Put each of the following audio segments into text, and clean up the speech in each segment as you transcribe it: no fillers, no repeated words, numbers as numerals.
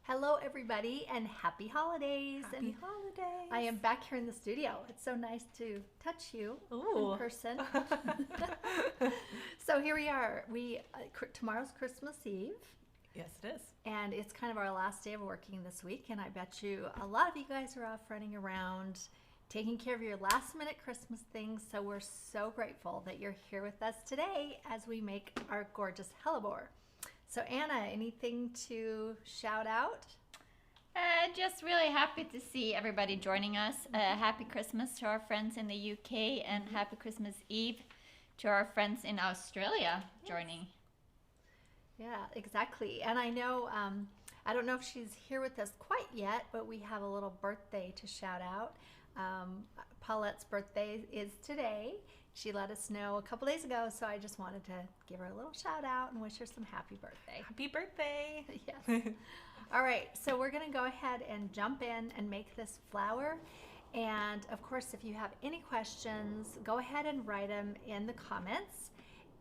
Hello, everybody, and happy holidays. Happy holidays. I am back here in the studio. It's so nice to touch you Ooh. in person. So here we are. Tomorrow's Christmas Eve, Yes, it is. and it's kind of our last day of working this week. And I bet you a lot of you guys are off running around, taking care of your last-minute Christmas things. So we're so grateful that you're here with us today as we make our gorgeous Hellebore. So Anna, anything to shout out? Just really happy to see everybody joining us. Happy Christmas to our friends in the UK and happy Christmas Eve to our friends in Australia joining. Yeah, exactly. And I know, I don't know if she's here with us quite yet, but we have a little birthday to shout out. Paulette's birthday is today. She let us know a couple days ago, so I just wanted to give her a little shout out and wish her some happy birthday. Happy birthday. Yes. All right, so we're going to go ahead and jump in and make this flower. And of course, if you have any questions, go ahead and write them in the comments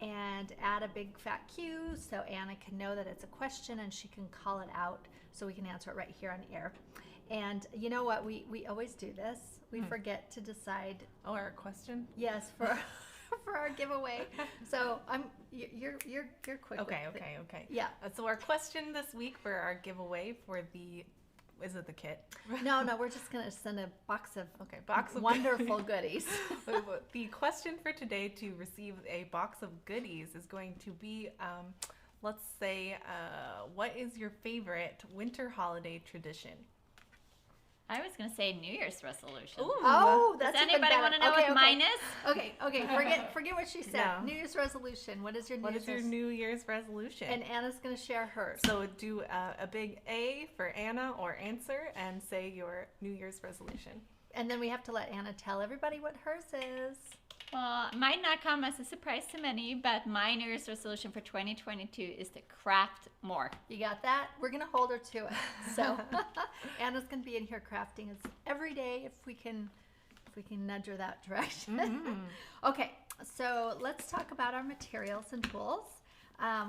and add a big fat Q so Anna can know that it's a question and she can call it out so we can answer it right here on air. And you know what? We always do this. We forget to decide. Oh, our question? Yes, for our giveaway. So you're quick. Okay. Yeah. So our question this week for our giveaway for is it the kit? No, we're just gonna send a box of box of wonderful goodies. The question for today to receive a box of goodies is going to be, let's say, what is your favorite winter holiday tradition? I was going to say New Year's resolution. Ooh. Oh, that's Does even anybody better. want to know Okay, what mine is? Okay. Forget what she said. No. New Year's resolution. What is your What is your New Year's resolution? And Anna's gonna share hers. So do a big A for Anna or answer and say your New Year's resolution. And then we have to let Anna tell everybody what hers is. Well, it might not come as a surprise to many, but my New Year's resolution for 2022 is to craft more. You got that? We're gonna hold her to it. So Anna's gonna be in here crafting us every day if we can nudge her that direction. Okay, so let's talk about our materials and tools.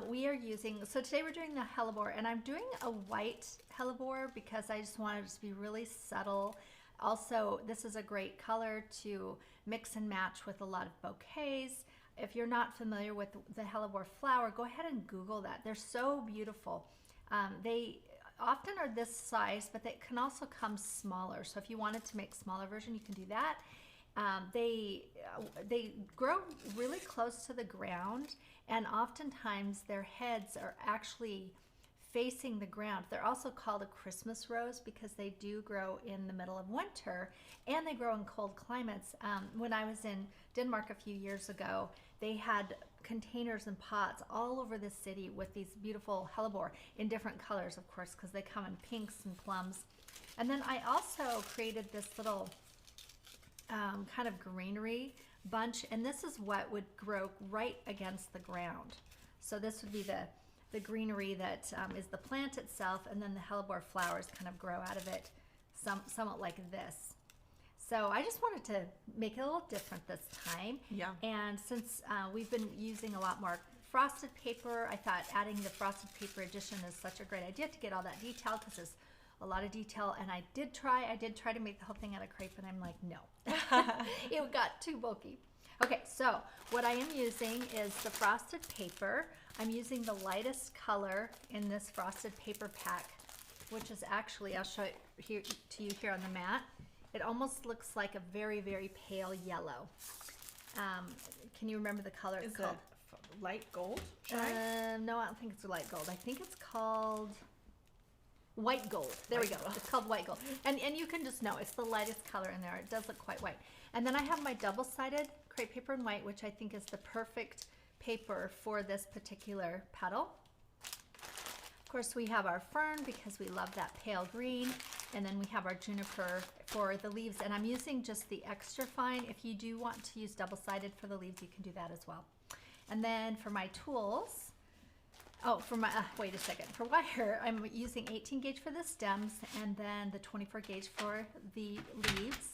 We are using, so today we're doing the Hellebore, and I'm doing a white Hellebore because I just wanted it to be really subtle. Also, this is a great color to mix and match with a lot of bouquets. If you're not familiar with the Hellebore flower, go ahead and Google that. They're so beautiful. They often are this size, but they can also come smaller. So if you wanted to make smaller version, you can do that. They grow really close to the ground, and oftentimes their heads are actually facing the ground. They're also called a Christmas rose because they do grow in the middle of winter, and they grow in cold climates. When I was in Denmark a few years ago, they had containers and pots all over the city with these beautiful Hellebore in different colors, of course, because they come in pinks and plums. And then I also created this little kind of greenery bunch, and this is what would grow right against the ground. So this would be the greenery that is the plant itself, and then the Hellebore flowers kind of grow out of it somewhat like this. So I just wanted to make it a little different this time. Yeah. And since we've been using a lot more frosted paper, I thought adding the frosted paper addition is such a great idea to get all that detail, because there's a lot of detail. And I did try to make the whole thing out of crepe, and I'm like, no, it got too bulky. Okay, so what I am using is the frosted paper. I'm using the lightest color in this frosted paper pack, which is actually, I'll show it here to you here on the mat. It almost looks like a very, very pale yellow. Can you remember the color? Is it light gold? No, I don't think it's light gold. I think it's called white gold. There we go. It's called white gold. And you can just know it's the lightest color in there. It does look quite white. And then I have my double-sided crepe paper in white, which I think is the perfect paper for this particular petal. Of course, we have our fern because we love that pale green, and then we have our juniper for the leaves, and I'm using just the extra fine. If you do want to use double-sided for the leaves, you can do that as well. And then for my tools, for my, wait a second, for wire, I'm using 18 gauge for the stems, and then the 24 gauge for the leaves.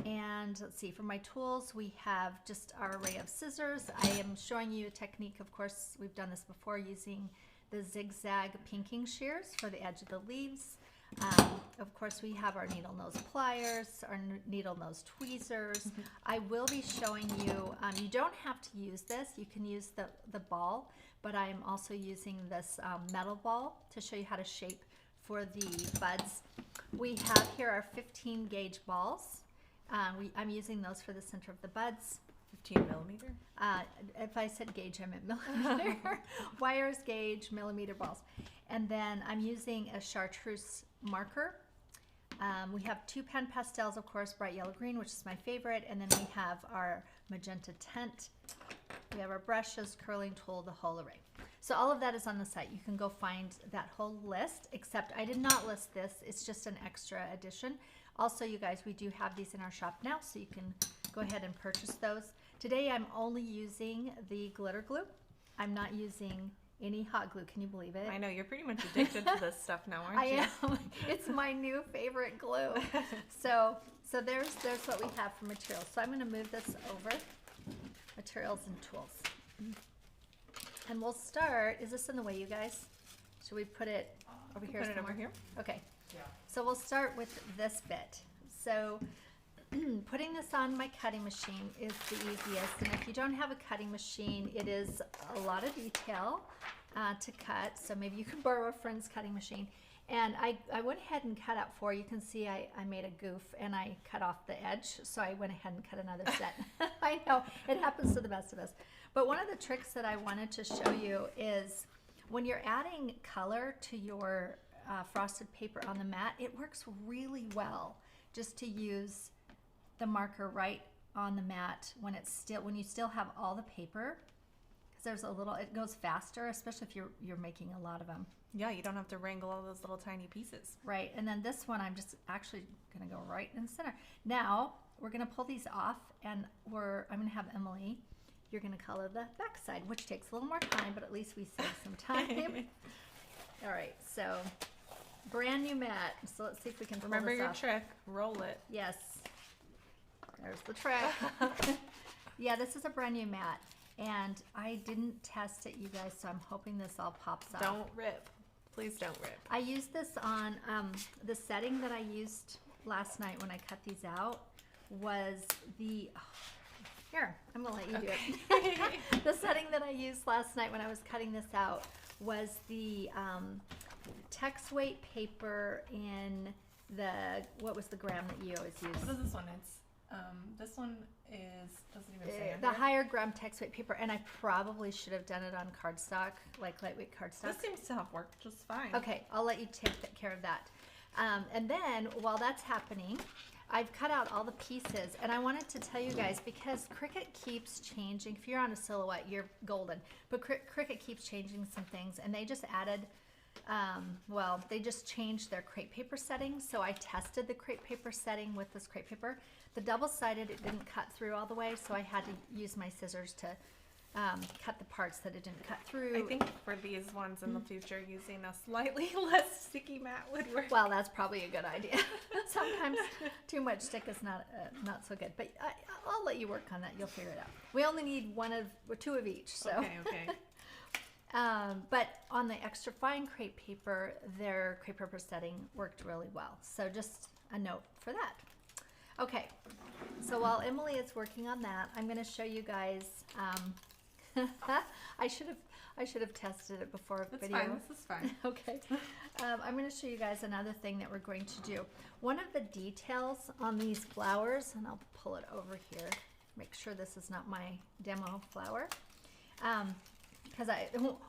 And let's see, for my tools, we have just our array of scissors. I am showing you a technique, of course, we've done this before, using the zigzag pinking shears for the edge of the leaves. Of course, we have our needle nose pliers, our needle nose tweezers. I will be showing you, you don't have to use this. You can use the ball, but I am also using this metal ball to show you how to shape for the buds. We have here our 15 gauge balls. I'm using those for the center of the buds. 15 millimeter? If I said gauge, I meant millimeter. Wires, gauge, millimeter balls. And then I'm using a chartreuse marker. We have 2 pen pastels, of course, bright yellow green, which is my favorite. And then we have our magenta tint. We have our brushes, curling tool, the whole array. So all of that is on the site. You can go find that whole list, except I did not list this. It's just an extra addition. Also, you guys, we do have these in our shop now, so you can go ahead and purchase those. Today, I'm only using the glitter glue. I'm not using any hot glue. Can you believe it? I know, you're pretty much addicted to this stuff now, aren't you? I am. It's my new favorite glue. So there's what we have for materials. So I'm going to move this over, materials and tools. And we'll start, is this in the way, you guys? Should we put it over here Put it somewhere? over here? Okay. Yeah. So we'll start with this bit. So putting this on my cutting machine is the easiest. And if you don't have a cutting machine, it is a lot of detail to cut. So maybe you can borrow a friend's cutting machine. And I went ahead and cut out 4. You can see I made a goof and I cut off the edge. So I went ahead and cut another set. I know, it happens to the best of us. But one of the tricks that I wanted to show you is when you're adding color to your frosted paper on the mat, it works really well just to use the marker right on the mat when you still have all the paper, because there's a little, it goes faster, especially if you're making a lot of them. Yeah, you don't have to wrangle all those little tiny pieces. Right, and then this one I'm just actually going to go right in the center. Now we're going to pull these off, and I'm going to have Emily. You're going to color the back side, which takes a little more time, but at least we save some time. All right, so brand new mat. So let's see if we can pull Remember this your off. trick. Roll it. Yes. There's the trick. Yeah, this is a brand new mat, and I didn't test it, you guys, so I'm hoping this all pops off. Don't rip. Please don't rip. I used this on the setting that I used last night when I cut these out was the... Here, I'm going to let you do it. The setting that I used last night when I was cutting this out was the text weight paper in the, what was the gram that you always use? What is this one? It's, this one is, doesn't even say The higher gram text weight paper, and I probably should have done it on cardstock, like lightweight cardstock. This seems to have worked just fine. Okay, I'll let you take care of that. And then while that's happening, I've cut out all the pieces, and I wanted to tell you guys, because Cricut keeps changing. If you're on a silhouette, you're golden, but Cricut keeps changing some things, and they just added, well, they just changed their crepe paper setting. So I tested the crepe paper setting with this crepe paper. The double-sided, it didn't cut through all the way, so I had to use my scissors to cut the parts that it didn't cut through. I think for these ones in the future, using a slightly less sticky mat would work. Well, that's probably a good idea. Sometimes too much stick is not so good, but I'll let you work on that. You'll figure it out. We only need 2 of each. So. Okay. But on the extra fine crepe paper, their crepe paper setting worked really well. So just a note for that. Okay, so while Emily is working on that, I'm going to show you guys. I should have tested it before video. Fine. This is fine. Okay. I'm going to show you guys another thing that we're going to do. One of the details on these flowers, and I'll pull it over here, make sure this is not my demo flower. Because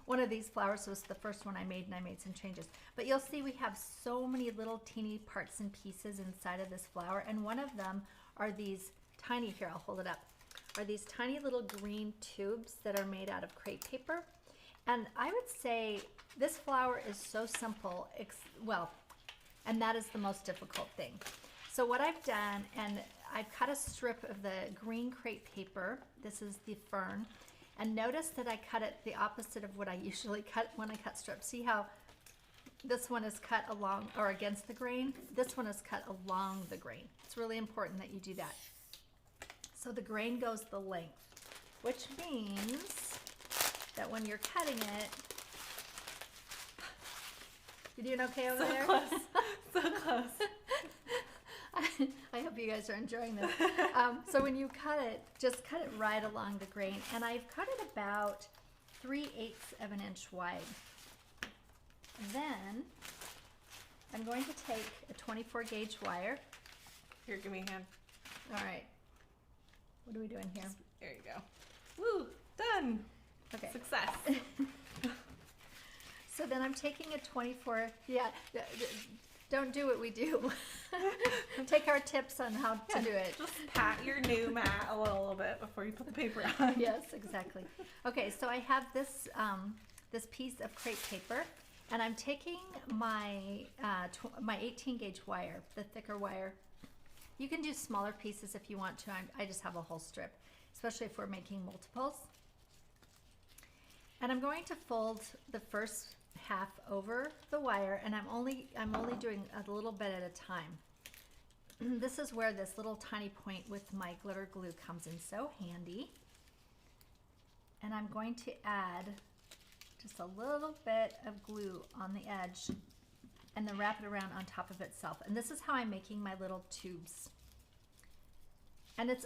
one of these flowers was the first one I made, and I made some changes. But you'll see we have so many little teeny parts and pieces inside of this flower, and one of them are these tiny, here I'll hold it up, are these tiny little green tubes that are made out of crepe paper. And I would say this flower is so simple, and that is the most difficult thing. So what I've done, and I've cut a strip of the green crepe paper, this is the fern, and notice that I cut it the opposite of what I usually cut when I cut strips. See how this one is cut along or against the grain? This one is cut along the grain. It's really important that you do that. So the grain goes the length, which means that when you're cutting it, You doing okay over So there? close. So close. I hope you guys are enjoying this. So when you cut it, just cut it right along the grain. And I've cut it about 3/8 of an inch wide. Then I'm going to take a 24 gauge wire. Here, give me a hand. All right. What are we doing here? There you go. Woo! Done. Okay. Success. So then I'm taking a 24. Yeah. Don't do what we do. Take our tips on how to do it. Just pat your new mat a little bit before you put the paper on. Yes, exactly. Okay, so I have this this piece of crepe paper, and I'm taking my my 18 gauge wire, the thicker wire. You can do smaller pieces if you want to. I just have a whole strip, especially if we're making multiples. And I'm going to fold the first half over the wire, and I'm only doing a little bit at a time. This is where this little tiny point with my glitter glue comes in so handy. And I'm going to add just a little bit of glue on the edge and then wrap it around on top of itself. And this is how I'm making my little tubes. And it's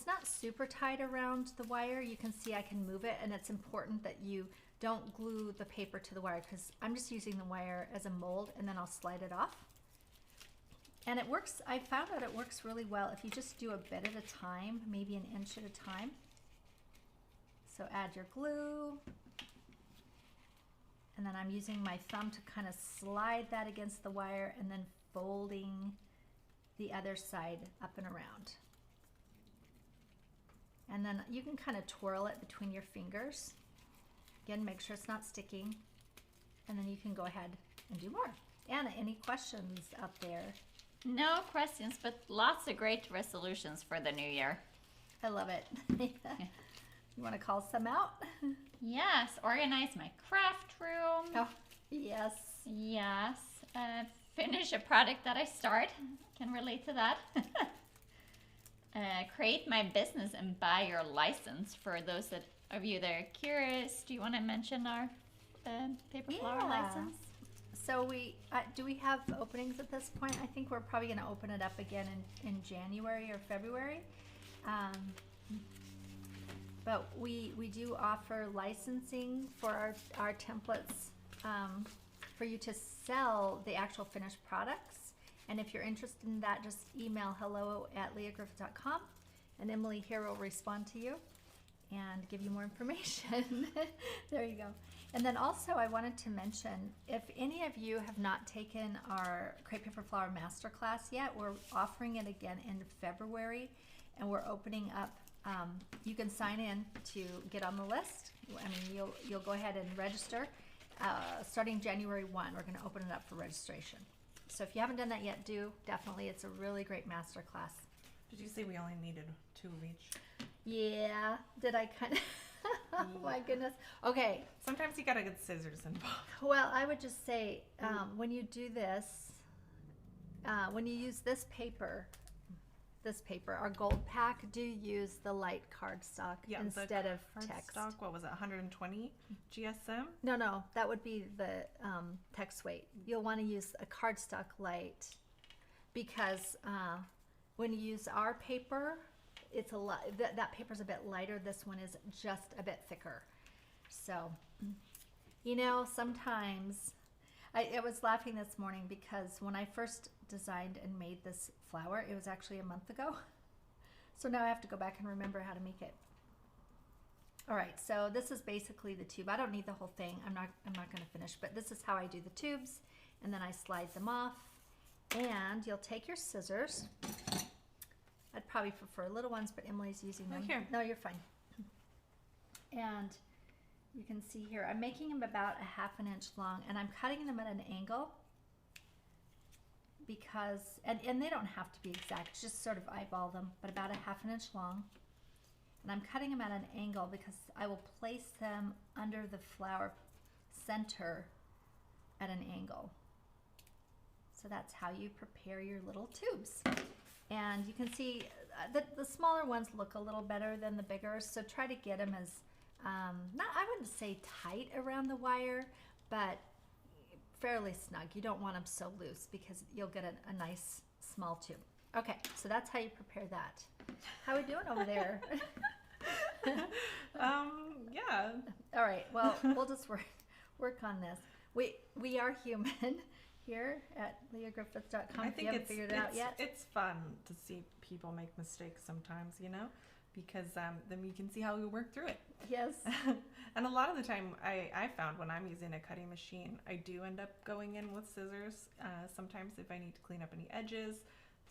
not super tight around the wire. You can see I can move it, and it's important that you don't glue the paper to the wire, because I'm just using the wire as a mold, and then I'll slide it off. And it works, I found out it works really well if you just do a bit at a time, maybe an inch at a time. So add your glue, and then I'm using my thumb to kind of slide that against the wire, and then folding the other side up and around. And then you can kind of twirl it between your fingers. Again, make sure it's not sticking. And then you can go ahead and do more. Anna, any questions out there? No questions, but lots of great resolutions for the new year. I love it. You want to call some out? Yes, organize my craft room. Oh, yes. Yes, finish a project that I start. Can relate to that. Create my business and buy your license. For those of you that are curious, do you want to mention our paper flower license? So do we have openings at this point? I think we're probably going to open it up again in January or February. But we do offer licensing for our templates for you to sell the actual finished products. And if you're interested in that, just email hello@leahgriffith.com, and Emily here will respond to you and give you more information. There you go. And then also I wanted to mention, if any of you have not taken our Crepe Paper Flower Masterclass yet, we're offering it again in February, and we're opening up. You can sign in to get on the list. I mean, you'll go ahead and register. Starting January 1, we're going to open it up for registration. So if you haven't done that yet, do definitely. It's a really great masterclass. Did you say we only needed 2 of each? Yeah. Did I kind of? Oh my goodness. Okay. Sometimes you gotta get scissors involved. Well, I would just say when you do this, when you use this paper, our gold pack, do use the light cardstock instead of text. Cardstock, what was it, 120 GSM? No, that would be the text weight. You'll want to use a cardstock light, because when you use our paper, it's a lot. That paper's a bit lighter. This one is just a bit thicker. So, sometimes I was laughing this morning because when I first designed and made this flower, it was actually a month ago. So now I have to go back and remember how to make it. All right, so this is basically the tube. I don't need the whole thing. I'm not going to finish, but this is how I do the tubes, and then I slide them off. And you'll take your scissors. I'd probably prefer little ones, but Emily's using them. Here. No, you're fine. And you can see here, I'm making them about a 1/2 inch long, and I'm cutting them at an angle because, and they don't have to be exact, just sort of eyeball them, but about a 1/2 inch long. And I'm cutting them at an angle because I will place them under the flower center at an angle. So that's how you prepare your little tubes. And you can see the smaller ones look a little better than the bigger, so try to get them as, I wouldn't say tight around the wire, but fairly snug. You don't want them so loose because you'll get a nice small tube. Okay, so that's how you prepare that. How we doing over there? Yeah. All right, well, we'll just work on this. We are human here at leahgriffith.com. I If you think haven't figured it out yet. it's fun to see people make mistakes sometimes, because then we can see how we work through it. Yes. And a lot of the time, I found when I'm using a cutting machine, I do end up going in with scissors. Sometimes if I need to clean up any edges,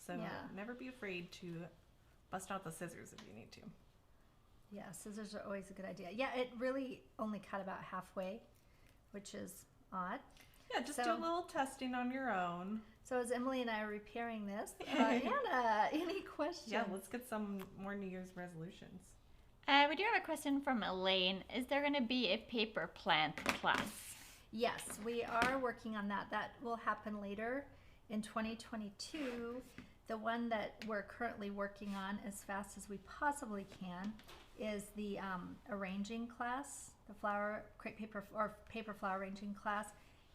so never be afraid to bust out the scissors if you need to. Yeah, scissors are always a good idea. Yeah, it really only cut about halfway, which is odd. Yeah, just do a little testing on your own. So as Emily and I are repairing this, Anna, any questions? Yeah, let's get some more New Year's resolutions. We do have a question from Elaine. Is there going to be a paper plant class? Yes, we are working on that. That will happen later in 2022. The one that we're currently working on as fast as we possibly can is the arranging class, the crepe paper or paper flower arranging class.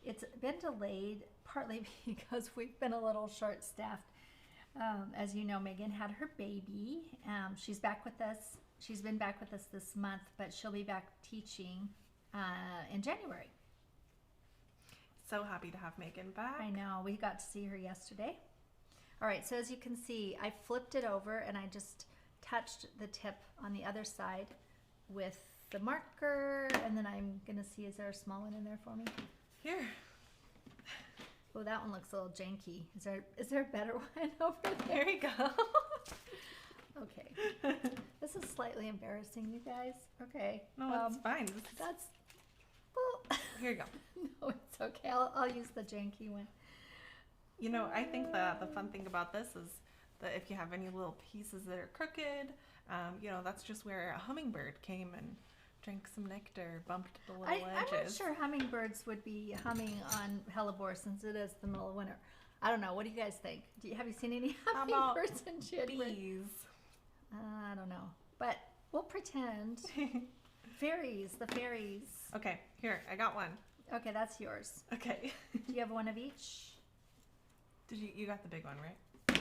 It's been delayed partly because we've been a little short-staffed. As you know, Megan had her baby. She's back with us. She's been back with us this month, but she'll be back teaching in January. So happy to have Megan back. I know. We got to see her yesterday. All right, so as you can see, I flipped it over and I just touched the tip on the other side with the marker, and then I'm going to see, is there a small one in there for me? Here. Oh, that one looks a little janky. Is there a better one over there? There you go. Okay. This is slightly embarrassing, you guys. Okay. No, it's fine. That's, well, Here you go. no, it's okay. I'll use the janky one. I think the fun thing about this is that if you have any little pieces that are crooked, that's just where a hummingbird came and drank some nectar, bumped the little edges. I'm not sure hummingbirds would be humming on Hellebore since it is the middle of winter. I don't know. What do you guys think? Have you seen any hummingbirds in January? Bees. I don't know. But we'll pretend. Fairies, the fairies. Okay, here, I got one. Okay, that's yours. Okay. Do you have one of each? You got the big one, right?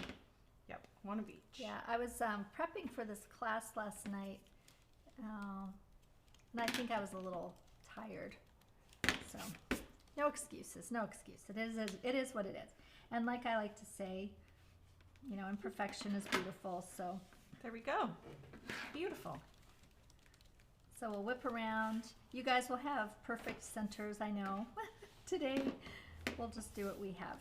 Yep, one of each. Yeah, I was prepping for this class last night, and I think I was a little tired. So, no excuses, no excuse. It is what it is. And like I like to say, imperfection is beautiful. So there we go. Beautiful. So we'll whip around. You guys will have perfect centers, I know. Today, we'll just do what we have.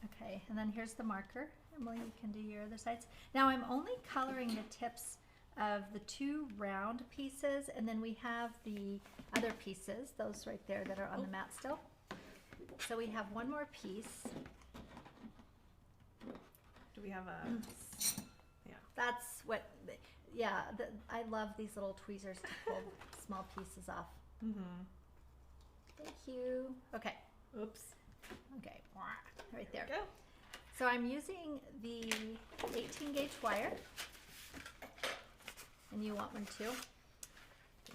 Okay, and then here's the marker. Emily, you can do your other sides. Now I'm only coloring the tips of the two round pieces, and then we have the other pieces, those right there that are on the mat still. So we have one more piece. Do we have a... Yeah. That's what... I love these little tweezers to pull small pieces off. Mm-hmm. Thank you. Okay. Oops. Okay. Right there. Go. So I'm using the 18 gauge wire. And you want one too.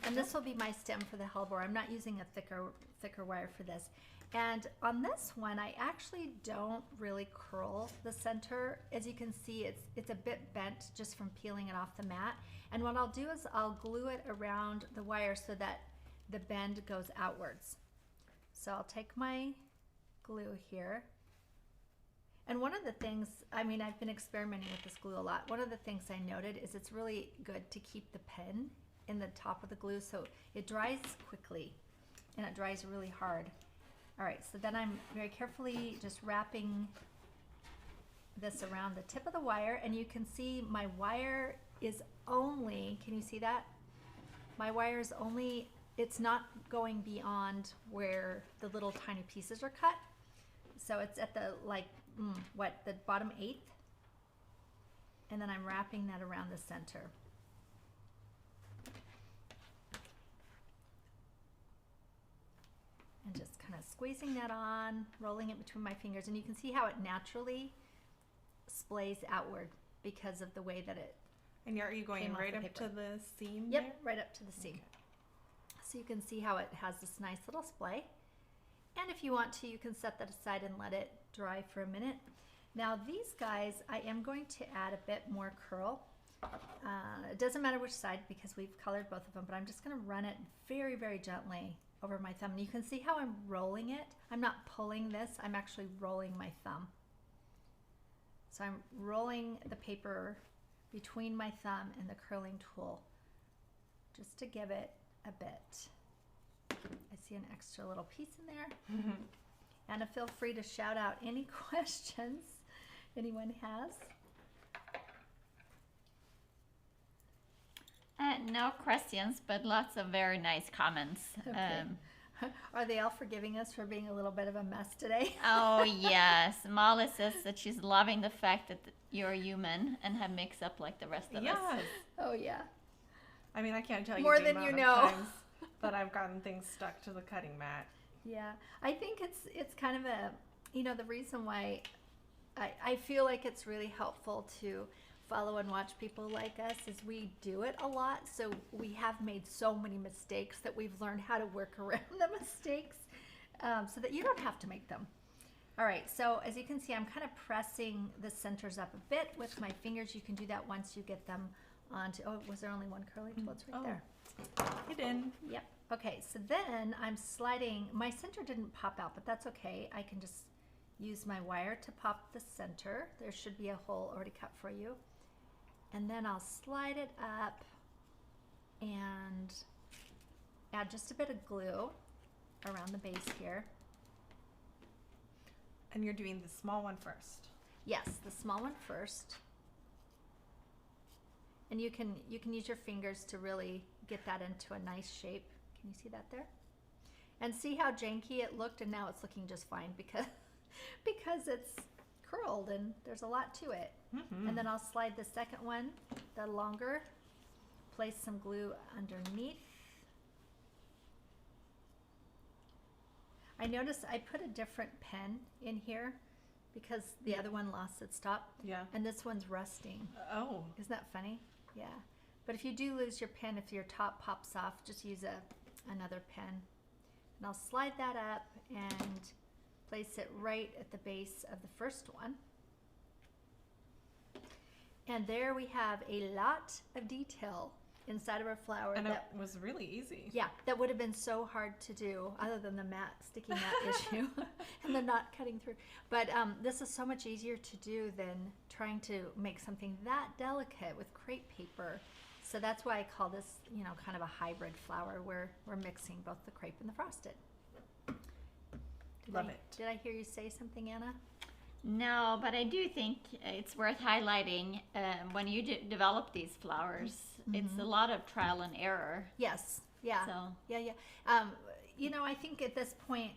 And this will be my stem for the Hellebore. I'm not using a thicker wire for this. And on this one, I actually don't really curl the center. As you can see, it's a bit bent just from peeling it off the mat. And what I'll do is I'll glue it around the wire so that the bend goes outwards. So I'll take my glue here. And one of the things, I've been experimenting with this glue a lot. One of the things I noted is it's really good to keep the pen in the top of the glue so it dries quickly and it dries really hard. All right, so then I'm very carefully just wrapping this around the tip of the wire, and you can see my wire is only, can you see that? My wire is only, it's not going beyond where the little tiny pieces are cut. So it's at the, the bottom eighth? And then I'm wrapping that around the center. And just kind of squeezing that on, rolling it between my fingers. And you can see how it naturally splays outward because of the way that it And are you going came off right the up paper. to the seam Yep, there? right up to the seam. Okay. So you can see how it has this nice little splay. And if you want to, you can set that aside and let it dry for a minute. Now these guys, I am going to add a bit more curl. It doesn't matter which side because we've colored both of them, but I'm just going to run it very, very gently over my thumb. And you can see how I'm rolling it. I'm not pulling this, I'm actually rolling my thumb. So I'm rolling the paper between my thumb and the curling tool just to give it a bit. I see an extra little piece in there. Anna, feel free to shout out any questions anyone has. No questions, but lots of very nice comments. Okay. Are they all forgiving us for being a little bit of a mess today? Oh, yes. Molly says that she's loving the fact that you're human and have mixed up like the rest of us. Oh, yeah. I mean, I can't tell you More the than amount you of know. times that I've gotten things stuck to the cutting mat. Yeah, I think it's kind of a, you know, the reason why I feel like it's really helpful to follow and watch people like us is we do it a lot, so we have made so many mistakes that we've learned how to work around the mistakes so that you don't have to make them. All right, so as you can see, I'm kind of pressing the centers up a bit with my fingers. You can do that once you get them onto, oh, was there only one curling tool? It's right there. Hidden. Yep. Okay, so then I'm sliding, my center didn't pop out, but that's okay. I can just use my wire to pop the center. There should be a hole already cut for you. And then I'll slide it up and add just a bit of glue around the base here. And you're doing the small one first. Yes, the small one first. And you can use your fingers to really get that into a nice shape. Can you see that there? And see how janky it looked, and now it's looking just fine because it's curled and there's a lot to it. And then I'll slide the second one, the longer, place some glue underneath. I noticed I put a different pen in here because the other one lost its top. Yeah. And this one's rusting. Oh. Isn't that funny? Yeah. But if you do lose your pen, if your top pops off, just use another pen. And I'll slide that up and place it right at the base of the first one. And there we have a lot of detail inside of our flower. And that it was really easy. Yeah, that would have been so hard to do other than the sticky mat issue and the not cutting through. But this is so much easier to do than trying to make something that delicate with crepe paper. So that's why I call this, you know, kind of a hybrid flower where we're mixing both the crepe and the frosted. Love it. Did I hear you say something, Anna? No, but I do think it's worth highlighting when you develop these flowers, it's a lot of trial and error. Yes. Yeah. So. Yeah. You know, I think at this point,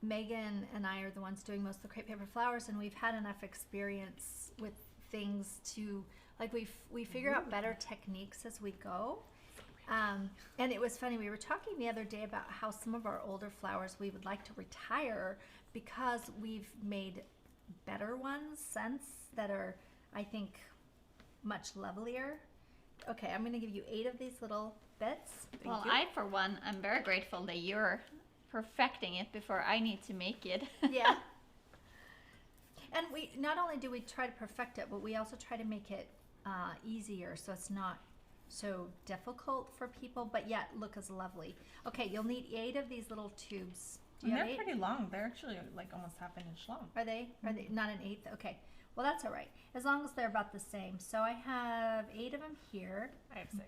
Megan and I are the ones doing most of the crepe paper flowers, and we've had enough experience with things to, like, we figure out better techniques as we go. And it was funny, we were talking the other day about how some of our older flowers we would like to retire because we've made better ones since that are, I think, much lovelier. Okay, I'm going to give you 8 of these little bits. Well, I, for one, I'm very grateful that you're perfecting it before I need to make it. Yeah. And we not only do we try to perfect it, but we also try to make it easier so it's not so difficult for people, but yet look as lovely. Okay, you'll need 8 of these little tubes. Do you And have they're 8? pretty long. They're actually like almost half an inch long. Are they? Are they not an 1/8? Okay. Well, that's all right. As long as they're about the same. So I have 8 of them here. I have 6.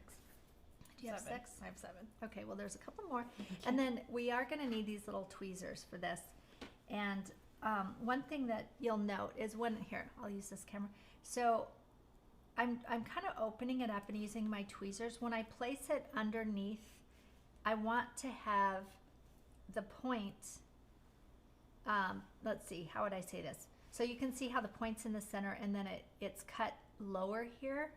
Do you have 7. 6? I have 7. Okay, well, there's a couple more. And then we are going to need these little tweezers for this. And one thing that you'll note is here, I'll use this camera. So I'm kind of opening it up and using my tweezers. When I place it underneath, I want to have the point, let's see, how would I say this? So you can see how the point's in the center and then it's cut lower here.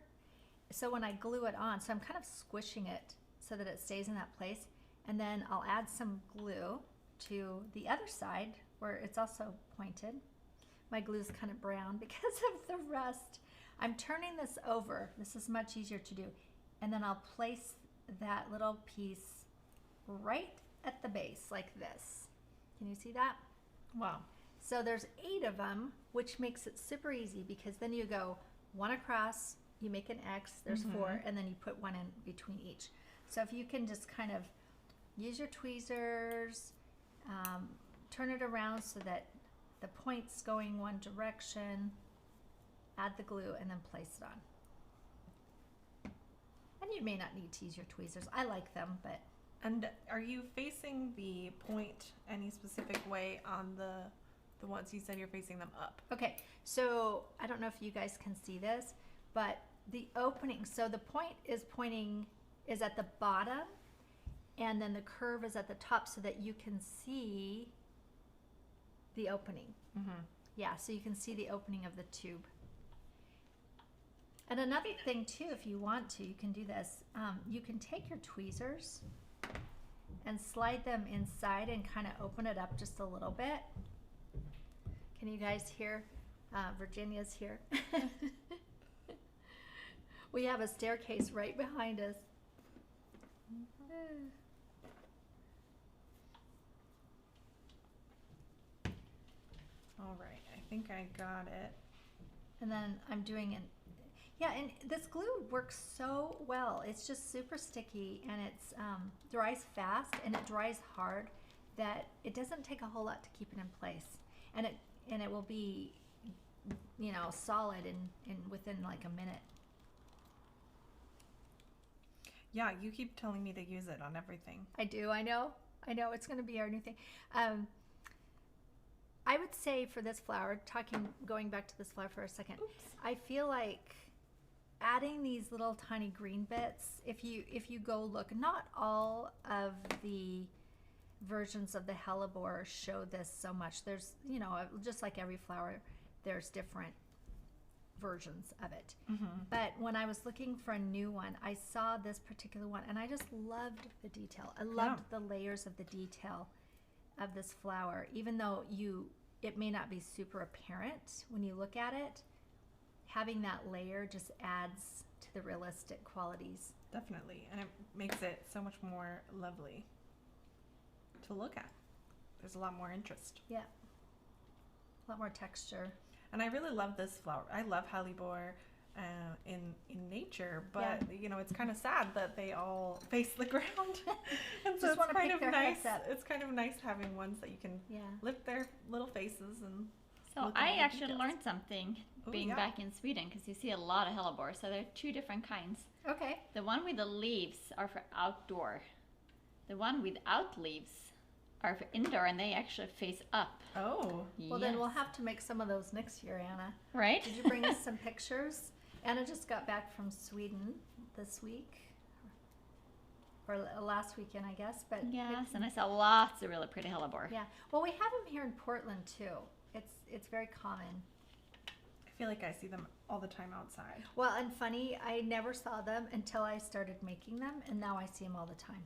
So when I glue it on, so I'm kind of squishing it so that it stays in that place. And then I'll add some glue to the other side where it's also pointed. My glue's kind of brown because of the rust. I'm turning this over. This is much easier to do. And then I'll place that little piece right at the base like this. Can you see that? Wow. So there's 8 of them, which makes it super easy because then you go 1 across, you make an X, there's 4, and then you put 1 in between each. So if you can just kind of use your tweezers, turn it around so that the point's going one direction, add the glue, and then place it on. And you may not need to use your tweezers. I like them, but... And are you facing the point any specific way on the ones you said you're facing them up? Okay, so I don't know if you guys can see this, but the opening, so the point is at the bottom, and then the curve is at the top so that you can see the opening. Yeah, so you can see the opening of the tube. And another thing too, if you want to, you can do this. You can take your tweezers and slide them inside and kind of open it up just a little bit. Can you guys hear? Virginia's here. We have a staircase right behind us. All right, I think I got it. And then I'm doing it. Yeah, and this glue works so well. It's just super sticky, and it's dries fast, and it dries hard, that it doesn't take a whole lot to keep it in place. And it will be, you know, solid in within like a minute. Yeah, you keep telling me to use it on everything. I do. I know. It's going to be our new thing. I would say for this flower, going back to this flower for a second, I feel like adding these little tiny green bits, if you go look, not all of the versions of the Hellebore show this so much. There's, you know, just like every flower, there's different versions of it. But when I was looking for a new one, I saw this particular one, and I just loved the detail. I loved the layers of the detail of this flower, even though it may not be super apparent when you look at it. Having that layer just adds to the realistic qualities. Definitely, and it makes it so much more lovely to look at. There's a lot more interest. Yeah, a lot more texture. And I really love this flower. I love Hellebore in nature, but you know, it's kind of sad that they all face the ground. And so it's kind of nice. It's kind of nice having ones that you can lift their little faces and. So I actually learned something being back in Sweden, because you see a lot of Hellebore. So there are 2 different kinds. Okay. The one with the leaves are for outdoor. The one without leaves are for indoor, and they actually face up. Oh. Well, then we'll have to make some of those next year, Anna. Right? Did you bring us some pictures? Anna just got back from Sweden this week. Or last weekend, I guess. But yes, and I saw lots of really pretty Hellebore. Yeah. Well, we have them here in Portland, too. It's very common. I feel like I see them all the time outside. Well, and funny, I never saw them until I started making them, and now I see them all the time.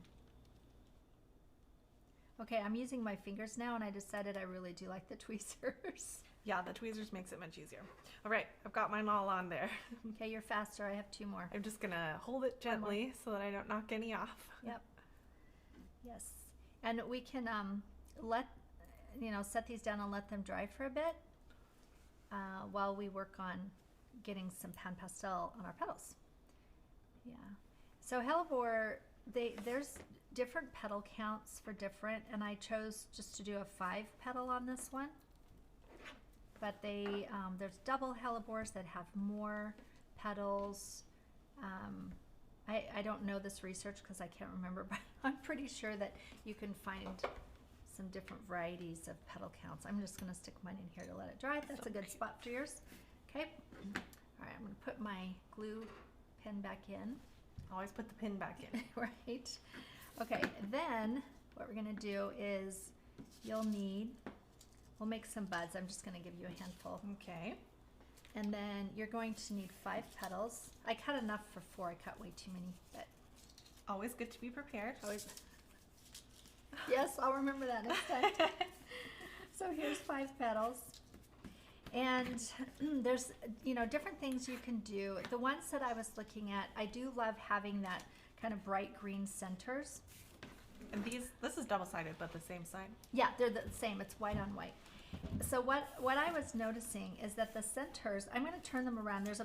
Okay, I'm using my fingers now, and I decided I really do like the tweezers. Yeah, the tweezers makes it much easier. All right, I've got mine all on there. Okay, you're faster. I have 2 more. I'm just gonna hold it gently so that I don't knock any off. Yep. Yes, and we can set these down and let them dry for a bit while we work on getting some pan pastel on our petals. Yeah. So Hellebore, there's different petal counts for different, and I chose just to do a 5 petal on this one. But there's double Hellebores that have more petals. I don't know this research because I can't remember, but I'm pretty sure that you can find some different varieties of petal counts. I'm just going to stick mine in here to let it dry. That's a good spot for yours. Okay. All right, I'm going to put my glue pin back in. Always put the pin back in. Right. Okay, then what we're going to do is we'll make some buds. I'm just going to give you a handful. Okay. And then you're going to need 5 petals. I cut enough for 4. I cut way too many, but always good to be prepared. Always. Yes, I'll remember that next time. So here's 5 petals. And there's, different things you can do. The ones that I was looking at, I do love having that kind of bright green centers. And this is double-sided, but the same side. Yeah, they're the same. It's white on white. So what I was noticing is that the centers, I'm going to turn them around. There's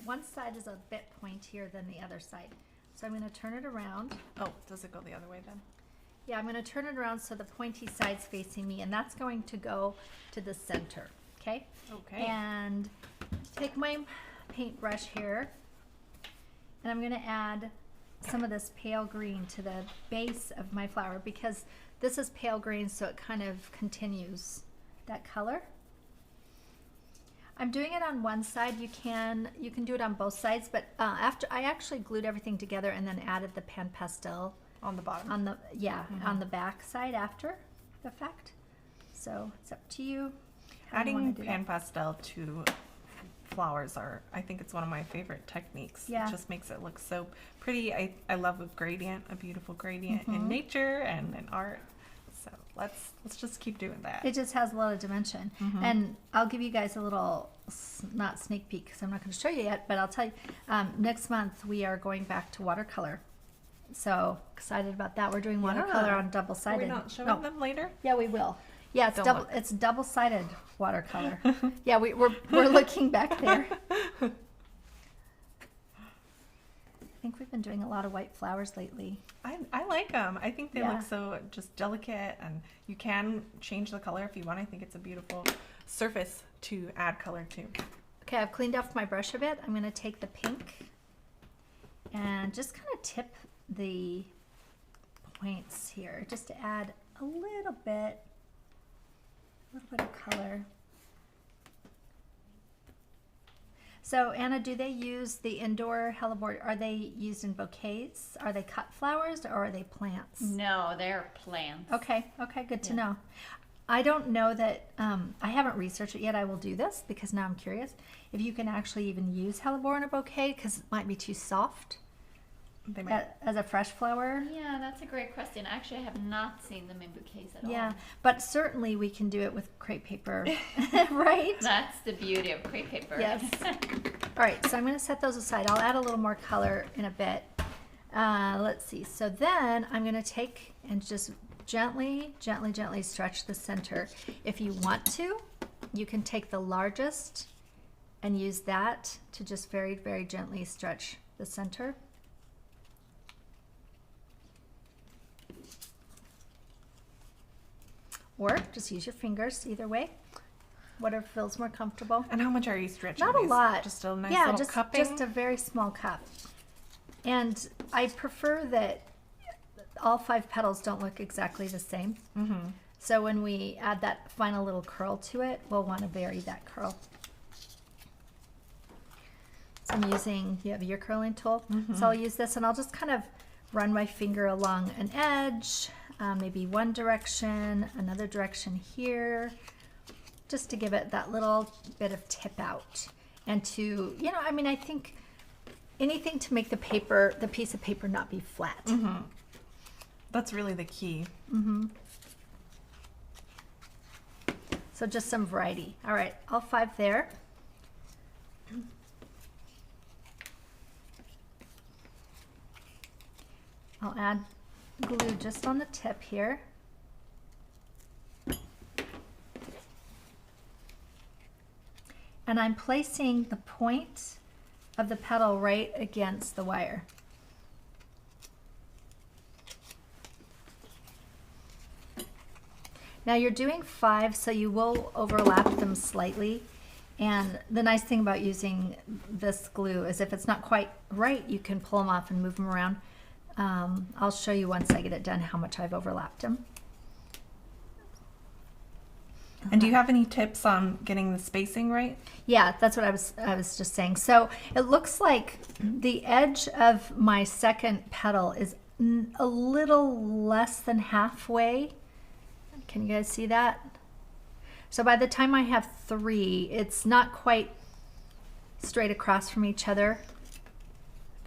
one side is a bit pointier than the other side. So I'm going to turn it around. Oh, does it go the other way then? Yeah, I'm going to turn it around so the pointy side's facing me, and that's going to go to the center, okay? Okay. And take my paintbrush here, and I'm going to add some of this pale green to the base of my flower because this is pale green, so it kind of continues that color. I'm doing it on one side. You can do it on both sides, but after I actually glued everything together and then added the pan pastel On the bottom. on the on the back side after the fact. So it's up to you. how you wanna Adding do pan that. pastel to flowers I think it's one of my favorite techniques. Yeah. It just makes it look so pretty. I love a gradient, a beautiful gradient Mhm. in nature and in art. So let's just keep doing that. It just has a lot of dimension. Mhm. And I'll give you guys a little, not sneak peek because I'm not going to show you yet, but I'll tell you, next month we are going back to watercolor. So excited about that. We're doing watercolor Yeah. on Are we double-sided. not showing No. them later? Yeah, we will. Yeah, it's Don't look. it's double-sided watercolor. Yeah, we're looking back there. I think we've been doing a lot of white flowers lately. I like them. I think they Yeah. look so just delicate, and you can change the color if you want. I think it's a beautiful surface to add color to. Okay, I've cleaned off my brush a bit. I'm going to take the pink and just kind of tip the points here just to add a little bit of color. So Anna, do they use the indoor hellebore? Are they used in bouquets? Are they cut flowers or are they plants? No, they're plants. Okay, good to Yeah. know. I don't know that, I haven't researched it yet. I will do this because now I'm curious if you can actually even use hellebore in a bouquet because it might be too soft They might. as a fresh flower. Yeah, that's a great question. Actually, I have not seen them in bouquets at Yeah, all. but certainly we can do it with crepe paper, right? That's the beauty of crepe paper. Yes. All right, so I'm going to set those aside. I'll add a little more color in a bit. Let's see. So then I'm going to take and just gently stretch the center. If you want to, you can take the largest and use that to just very, very gently stretch the center. Or just use your fingers, either way. Whatever feels more comfortable. And how much are you stretching? Not a these? lot. Just a nice yeah, little cupping. just a very small cup. And I prefer that all 5 petals don't look exactly the same. Mm-hmm. So when we add that final little curl to it, we'll want to vary that curl. So I'm using, you have your curling tool. So I'll use this and I'll just kind of run my finger along an edge, maybe one direction, another direction here, just to give it that little bit of tip out. And to, you know, I mean, I think anything to make the piece of paper not be flat. Mm-hmm. That's really the key. Mm-hmm. So just some variety. All right, all 5 there. I'll add glue just on the tip here. And I'm placing the point of the petal right against the wire. Now you're doing 5, so you will overlap them slightly. And the nice thing about using this glue is if it's not quite right, you can pull them off and move them around. I'll show you once I get it done how much I've overlapped them. And do you have any tips on getting the spacing right? Yeah, that's what I was just saying. So it looks like the edge of my second petal is a little less than halfway. Can you guys see that? So by the time I have 3, it's not quite straight across from each other.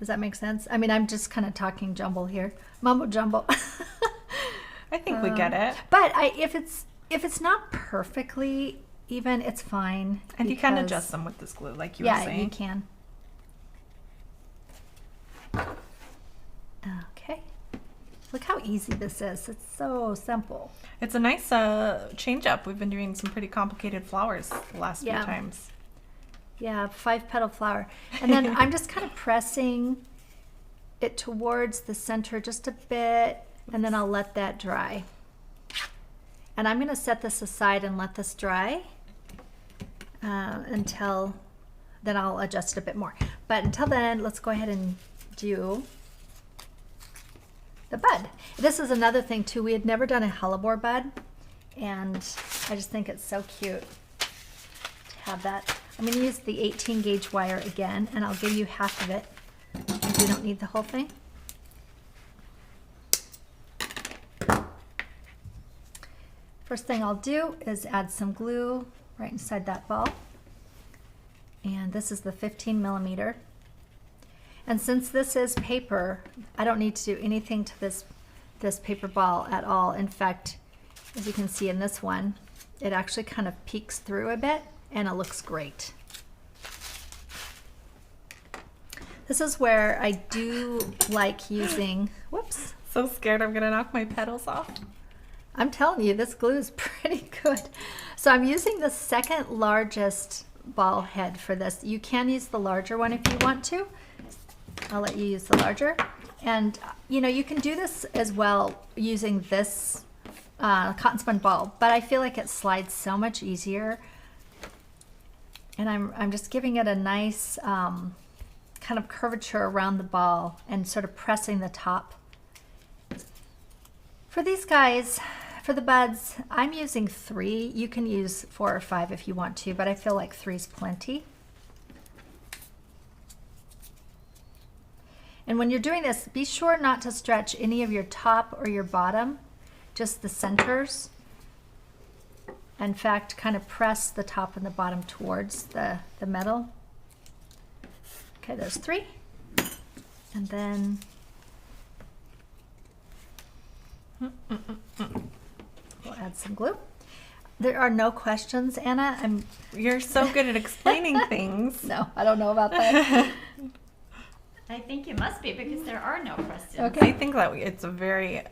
Does that make sense? I mean, I'm just kind of talking jumble here, mumbo jumbo. I think we get it. But if it's not perfectly even, it's fine. And you can because- adjust them with this glue, like you were Yeah, saying. you can. Okay. Look how easy this is. It's so simple. It's a nice change up. We've been doing some pretty complicated flowers the last few times. Yeah, 5-petal flower. And then I'm just kind of pressing it towards the center just a bit, and then I'll let that dry. And I'm going to set this aside and let this dry until then I'll adjust it a bit more. But until then, let's go ahead and do the bud. This is another thing too. We had never done a hellebore bud, and I just think it's so cute to have that. I'm going to use the 18 gauge wire again, and I'll give you half of it. We don't need the whole thing. First thing I'll do is add some glue right inside that ball. And this is the 15 millimeter. And since this is paper, I don't need to do anything to this paper ball at all. In fact, as you can see in this one, it actually kind of peeks through a bit and it looks great. This is where I do like using, whoops. So scared I'm gonna knock my petals off. I'm telling you, this glue is pretty good. So I'm using the second largest ball head for this. You can use the larger one if you want to. I'll let you use the larger. And you know, you can do this as well using this cotton spun ball, but I feel like it slides so much easier. And I'm just giving it a nice kind of curvature around the ball and sort of pressing the top. For these guys, for the buds, I'm using 3. You can use 4 or 5 if you want to, but I feel like 3 is plenty. And when you're doing this, be sure not to stretch any of your top or your bottom, just the centers. In fact, kind of press the top and the bottom towards the metal. Okay, there's 3. And then we'll add some glue. There are no questions, Anna. You're so good at explaining things. No, I don't know about that. I think it must be because there are no questions. Okay. I think that it's very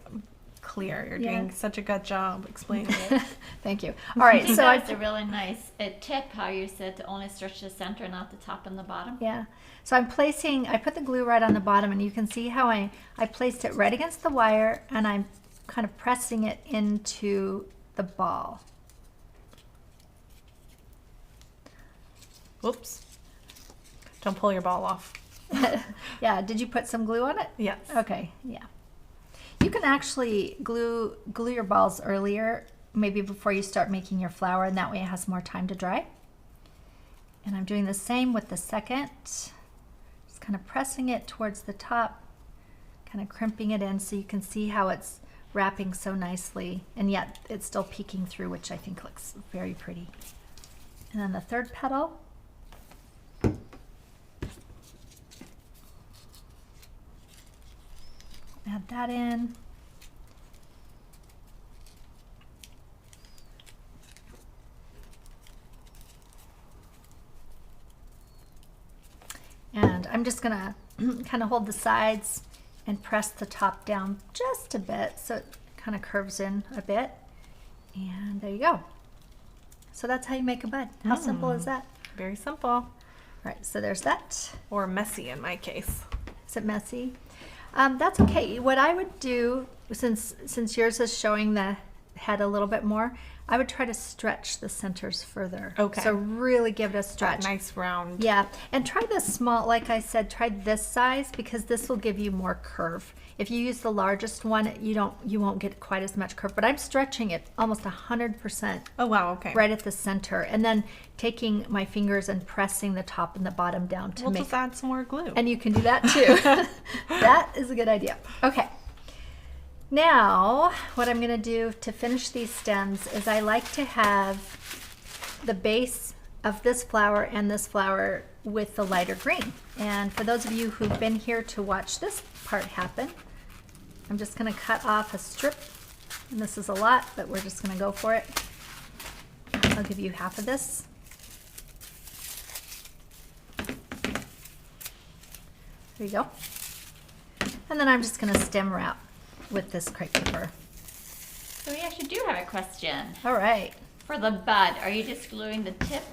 clear. You're doing such a good job explaining it. Thank you. All right, I think so that's a really nice tip, how you said to only stretch the center, not the top and the bottom. yeah. So I put the glue right on the bottom, and you can see how I placed it right against the wire, and I'm kind of pressing it into the ball. Whoops. Don't pull your ball off. Yeah, did you put some glue on it? Yes. Okay, yeah. You can actually glue your balls earlier, maybe before you start making your flower, and that way it has more time to dry. And I'm doing the same with the second. Just kind of pressing it towards the top, kind of crimping it in so you can see how it's wrapping so nicely, and yet it's still peeking through, which I think looks very pretty. And then the third petal. Add that in. And I'm just gonna kind of hold the sides and press the top down just a bit so it kind of curves in a bit. And there you go. So that's how you make a bud. How simple is that? Very simple. All right, so there's that. Or messy in my case. Is it messy? That's okay. What I would do, since yours is showing the head a little bit more, I would try to stretch the centers further. Okay. So really give it a stretch. That nice round. Yeah, and try this small, like I said, try this size because this will give you more curve. If you use the largest one, you won't get quite as much curve. But I'm stretching it almost 100%. Oh wow, okay. Right at the center, and then taking my fingers and pressing the top and the bottom down to we'll make. Just add some more glue. And you can do that too. That is a good idea. Okay. Now, what I'm going to do to finish these stems is I like to have the base of this flower and this flower with the lighter green. And for those of you who've been here to watch this part happen, I'm just going to cut off a strip. And this is a lot, but we're just going to go for it. I'll give you half of this. There you go. And then I'm just going to stem wrap. with this crepe paper. So we actually do have a question. All right. For the bud, are you just gluing the tip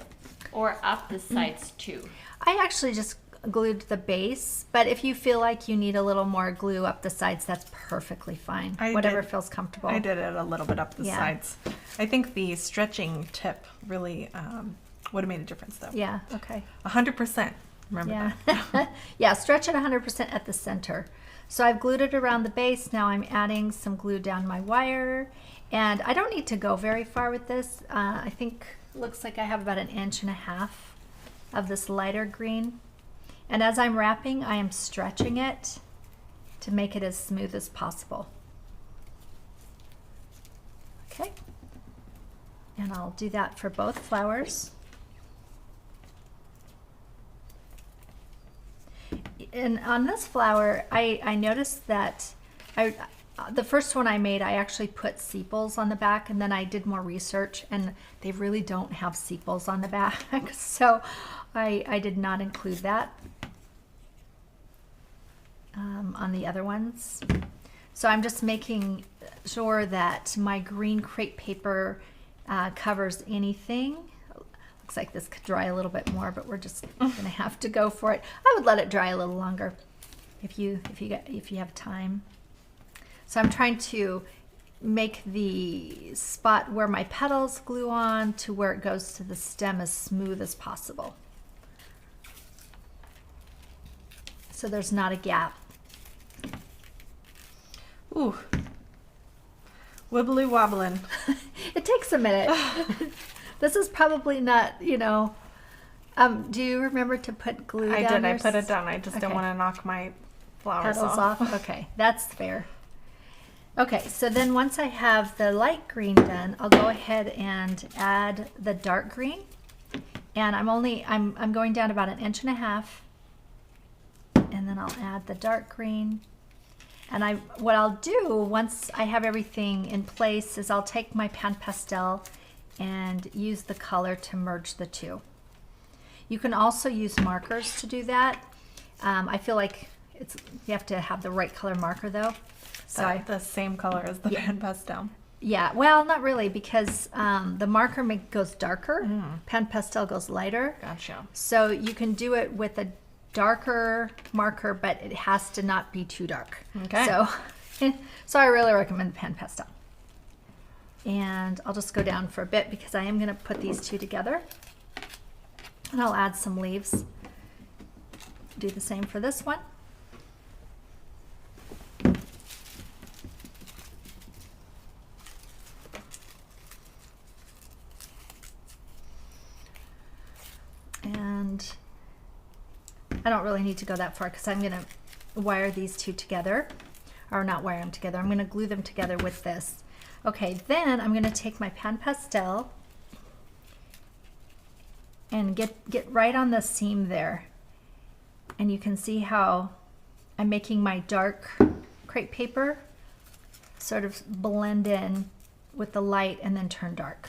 or up the sides too? I actually just glued the base, but if you feel like you need a little more glue up the sides, that's perfectly fine. Whatever feels comfortable. I did it a little bit up the sides. I think the stretching tip really would have made a difference though. Yeah, okay. 100%. Remember that. Yeah, stretch it 100% at the center. So I've glued it around the base. Now I'm adding some glue down my wire. And I don't need to go very far with this. I think it looks like I have about 1.5 inches of this lighter green. And as I'm wrapping, I am stretching it to make it as smooth as possible. Okay. And I'll do that for both flowers. And on this flower, I noticed that the first one I made, I actually put sepals on the back, and then I did more research, and they really don't have sepals on the back, so I did not include that on the other ones. So I'm just making sure that my green crepe paper covers anything. Looks like this could dry a little bit more, but we're just gonna have to go for it. I would let it dry a little longer if you have time. So I'm trying to make the spot where my petals glue on to where it goes to the stem as smooth as possible, so there's not a gap. Ooh, wibbly wobbling. It takes a minute. This is probably not, do you remember to put glue down? I did. I put it down. I just don't want to knock my flowers petals off. Okay, that's fair. Okay, so then once I have the light green done, I'll go ahead and add the dark green. And I'm going down about 1.5 inches. And then I'll add the dark green. And what I'll do once I have everything in place is I'll take my pan pastel and use the color to merge the two. You can also use markers to do that. I feel like you have to have the right color marker though. So the same color as the pan pastel. Yeah, well, not really, because the marker goes darker, pan pastel goes lighter. Gotcha. So you can do it with a darker marker, but it has to not be too dark. Okay. So I really recommend pan pastel. And I'll just go down for a bit because I am going to put these two together. And I'll add some leaves. Do the same for this one. And I don't really need to go that far because I'm going to wire these two together. Or not wire them together. I'm going to glue them together with this. Okay, then I'm going to take my pan pastel and get right on the seam there. And you can see how I'm making my dark crepe paper sort of blend in with the light and then turn dark.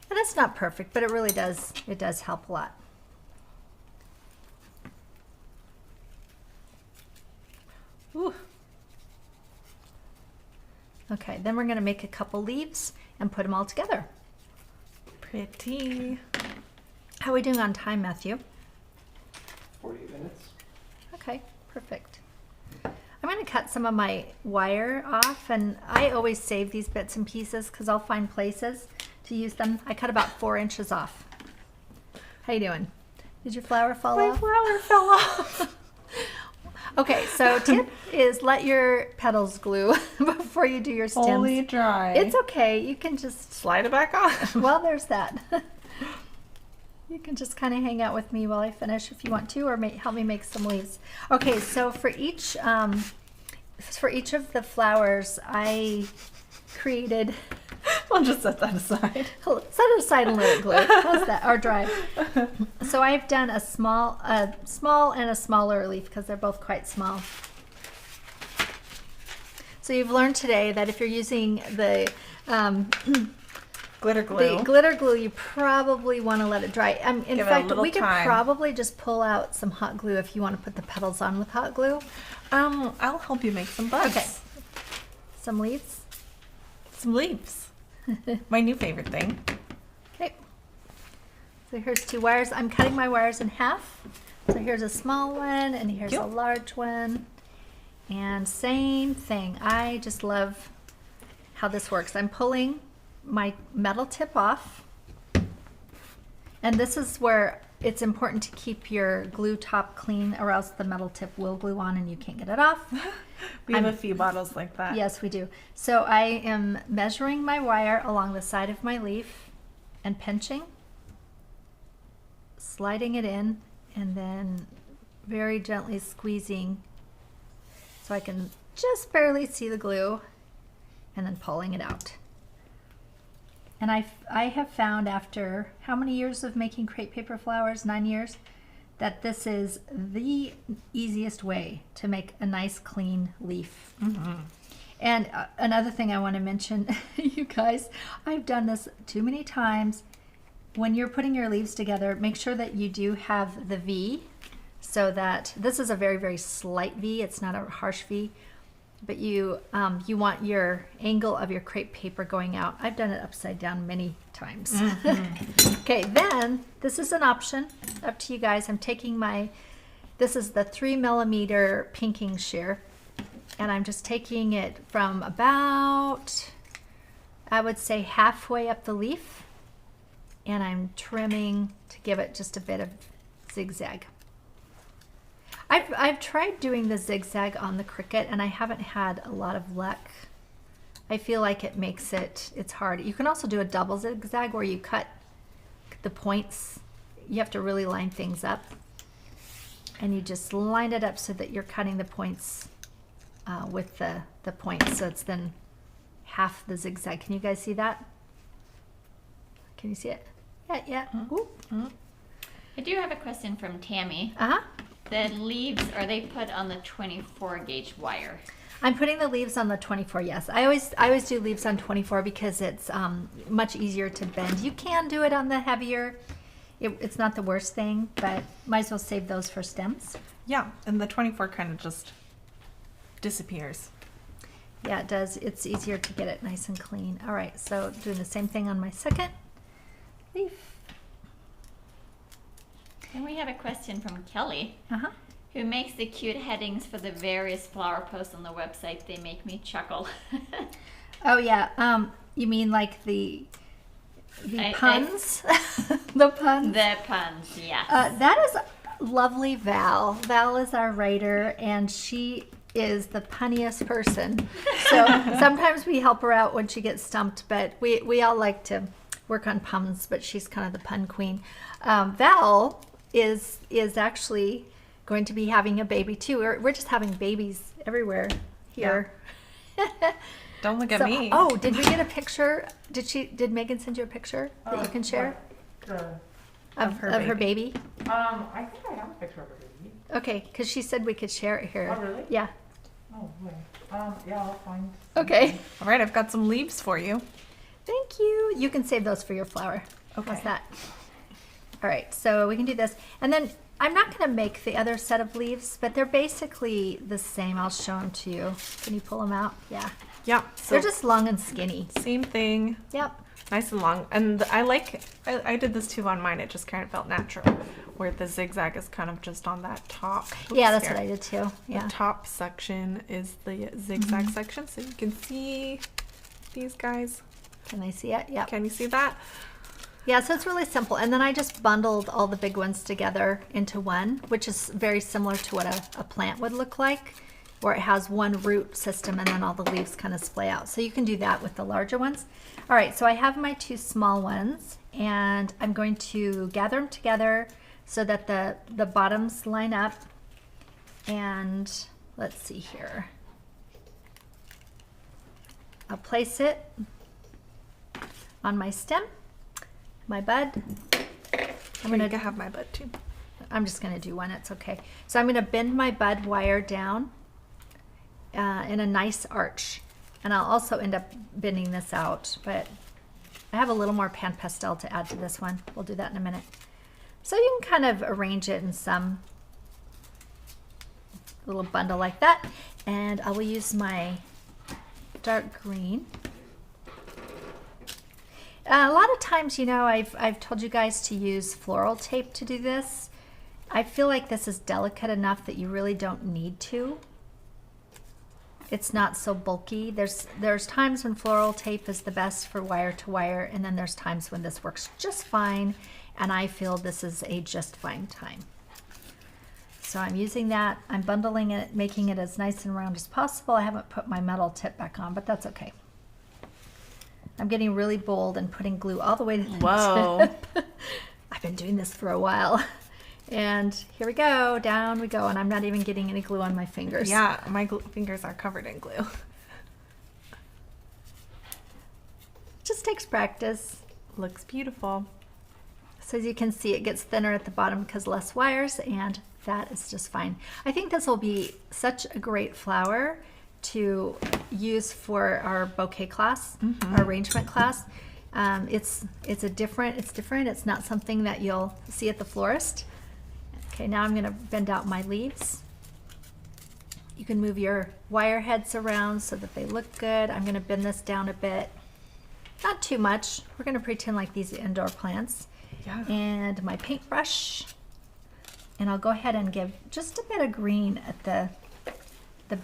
And it's not perfect, but it really does help a lot. Ooh. Okay, then we're going to make a couple leaves and put them all together. Pretty. How are we doing on time, Matthew? 40 minutes. Okay, perfect. I'm going to cut some of my wire off, and I always save these bits and pieces because I'll find places to use them. I cut about 4 inches off. How you doing? Did your flower fall My off? flower fell off. Okay, so tip is let your petals glue before you do your stems. Fully dry. It's okay. You can just Slide it back on. well, there's that. You can just kind of hang out with me while I finish if you want to, or help me make some leaves. Okay, so for each of the flowers, I created. I'll just set that aside. Set it aside and let it glue. How's that? Or dry. So I've done a small and a smaller leaf because they're both quite small. So you've learned today that if you're using the Glitter glue. the glitter glue, you probably want to let it dry. In Give it a fact, little we could time. probably just pull out some hot glue if you want to put the petals on with hot glue. I'll help you make some buds. Okay, some leaves. Some leaves. My new favorite thing. Okay. So here's 2 wires. I'm cutting my wires in half. So here's a small one and here's a large one. And same thing. I just love how this works. I'm pulling my metal tip off. And this is where it's important to keep your glue top clean or else the metal tip will glue on and you can't get it off. We have a few bottles like that. Yes, we do. So I am measuring my wire along the side of my leaf and pinching, sliding it in, and then very gently squeezing so I can just barely see the glue, and then pulling it out. And I have found after how many years of making crepe paper flowers, 9 years, that this is the easiest way to make a nice clean leaf. Mm-hmm. And another thing I want to mention, you guys, I've done this too many times. When you're putting your leaves together, make sure that you do have the V, so that this is a very, very slight V. It's not a harsh V, but you want your angle of your crepe paper going out. I've done it upside down many times. Mm-hmm. Okay, then this is an option, up to you guys. I'm taking this is the 3mm pinking shear, and I'm just taking it from about, I would say, halfway up the leaf, and I'm trimming to give it just a bit of zigzag. I've tried doing the zigzag on the Cricut and I haven't had a lot of luck. I feel like it makes it's hard. You can also do a double zigzag where you cut the points. You have to really line things up. And you just line it up so that you're cutting the points with the points. So it's then half the zigzag. Can you guys see that? Can you see it? Yeah. Mm-hmm. I do have a question from Tammy. Uh-huh. The leaves, are they put on the 24 gauge wire? I'm putting the leaves on the 24, yes. I always do leaves on 24 because it's much easier to bend. You can do it on the heavier. It's not the worst thing, but might as well save those for stems. Yeah, and the 24 kind of just disappears. Yeah, it does. It's easier to get it nice and clean. All right, so doing the same thing on my second leaf. And we have a question from Kelly, Uh-huh. who makes the cute headings for the various flower posts on the website. They make me chuckle. Oh, yeah. You mean like the I- puns? The puns? The puns, yes. That is lovely Val. Val is our writer, and she is the punniest person. So sometimes we help her out when she gets stumped, but we all like to work on puns, but she's kind of the pun queen. Val is actually going to be having a baby too. We're just having babies everywhere here. Yeah. Don't look at me. Oh, did we get a picture? Did Megan send you a picture that you can share of her baby? I think I have a picture of her baby. Okay, because she said we could share it here. Oh, really? Yeah. Oh, wait. Yeah, I'll find. Okay. All right, I've got some leaves for you. Thank you. You can save those for your flower. Okay. How's that? All right, so we can do this. And then I'm not going to make the other set of leaves, but they're basically the same. I'll show them to you. Can you pull them out? Yeah. Yeah. So They're just long and skinny. same thing. Yep. Nice and long. And I did this too on mine. It just kind of felt natural, where the zigzag is kind of just on that top. Yeah, that's what I did too. Yeah. The top section is the zigzag section, so you can see these guys. Can I see it? Yep. Can you see that? Yeah, so it's really simple. And then I just bundled all the big ones together into one, which is very similar to what a plant would look like, where it has one root system and then all the leaves kind of splay out. So you can do that with the larger ones. All right, so I have my 2 small ones, and I'm going to gather them together so that the bottoms line up. And let's see here. I'll place it on my stem, my bud. I'm gonna have my bud too. I'm just gonna do one, it's okay. So I'm gonna bend my bud wire down in a nice arch. And I'll also end up bending this out, but I have a little more pan pastel to add to this one. We'll do that in a minute. So you can kind of arrange it in some little bundle like that. And I will use my dark green. A lot of times, you know, I've told you guys to use floral tape to do this. I feel like this is delicate enough that you really don't need to. It's not so bulky. There's times when floral tape is the best for wire to wire, and then there's times when this works just fine, and I feel this is a just fine time. So I'm using that. I'm bundling it, making it as nice and round as possible. I haven't put my metal tip back on, but that's okay. I'm getting really bold and putting glue all the way to the Whoa. tip. I've been doing this for a while. And here we go, down we go, and I'm not even getting any glue on my fingers. Yeah, my fingers are covered in glue. Just takes practice. Looks beautiful. So as you can see, it gets thinner at the bottom because less wires, and that is just fine. I think this will be such a great flower to use for our bouquet class, our arrangement class. It's different. It's not something that you'll see at the florist. Okay, now I'm going to bend out my leaves. You can move your wire heads around so that they look good. I'm going to bend this down a bit. Not too much. We're going to pretend like these are indoor plants. Yeah. And my paintbrush. And I'll go ahead and give just a bit of green at the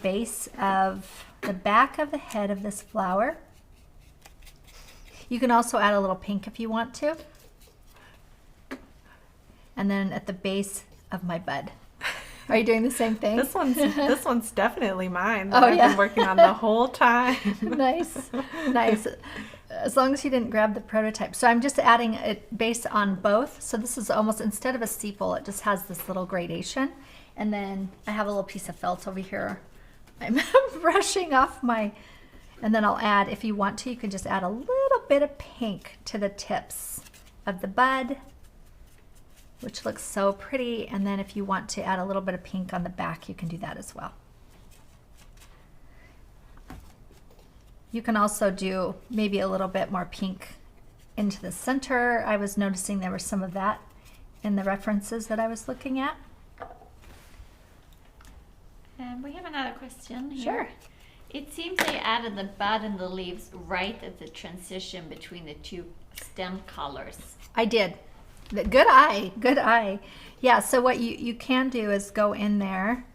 base of the back of the head of this flower. You can also add a little pink if you want to. And then at the base of my bud. Are you doing the same thing? This one's definitely mine. Oh, That I've yeah. been working on the whole time. Nice, nice. As long as you didn't grab the prototype. So I'm just adding it based on both. So this is almost, instead of a steeple, it just has this little gradation. And then I have a little piece of felt over here. I'm brushing off my, and then I'll add, if you want to, you can just add a little bit of pink to the tips of the bud, which looks so pretty. And then if you want to add a little bit of pink on the back, you can do that as well. You can also do maybe a little bit more pink into the center. I was noticing there was some of that in the references that I was looking at. And we have another question here. Sure. It seems they added the bud and the leaves right at the transition between the two stem colors. I did. Good eye, good eye. Yeah, so what you can do is go in there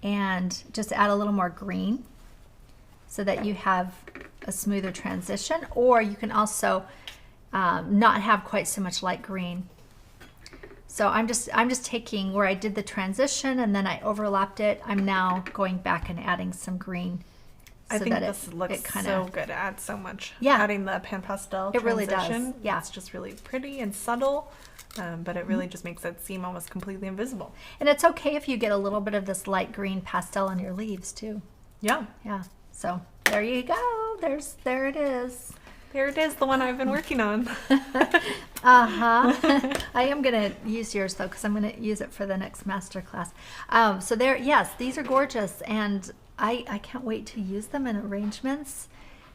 and just add a little more green so that you have a smoother transition, or you can also not have quite so much light green. So I'm just taking where I did the transition and then I overlapped it. I'm now going back and adding some green. I think that this looks so good. It adds so much. Yeah. Adding the pan pastel It really does, transition, yeah. It's just really pretty and subtle, but it really just makes it seem almost completely invisible. And it's okay if you get a little bit of this light green pastel on your leaves too. Yeah. Yeah. So there you go. There it is. There it is, the one I've been working on. Uh-huh. I am going to use yours though, because I'm going to use it for the next master class. So there, yes, these are gorgeous, and I can't wait to use them in arrangements.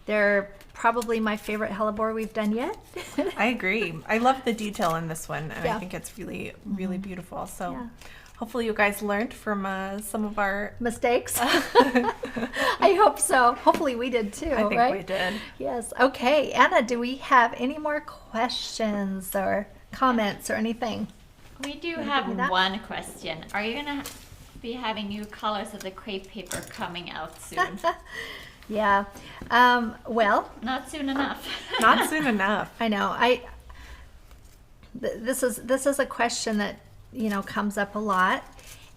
They're probably my favorite hellebore we've done yet. I agree. I love the detail in this one, and Yeah. I think it's really, really beautiful. So Yeah. hopefully you guys learned from some of our... Mistakes. I hope so. Hopefully we did too, I think right? we did. Yes. Okay. Anna, do we have any more questions or comments or anything? We do Wanna have give me that? one question. Are you going to be having new colors of the crepe paper coming out soon? Yeah. Well, Not soon enough. Not soon enough. I know. This is a question that, you know, comes up a lot,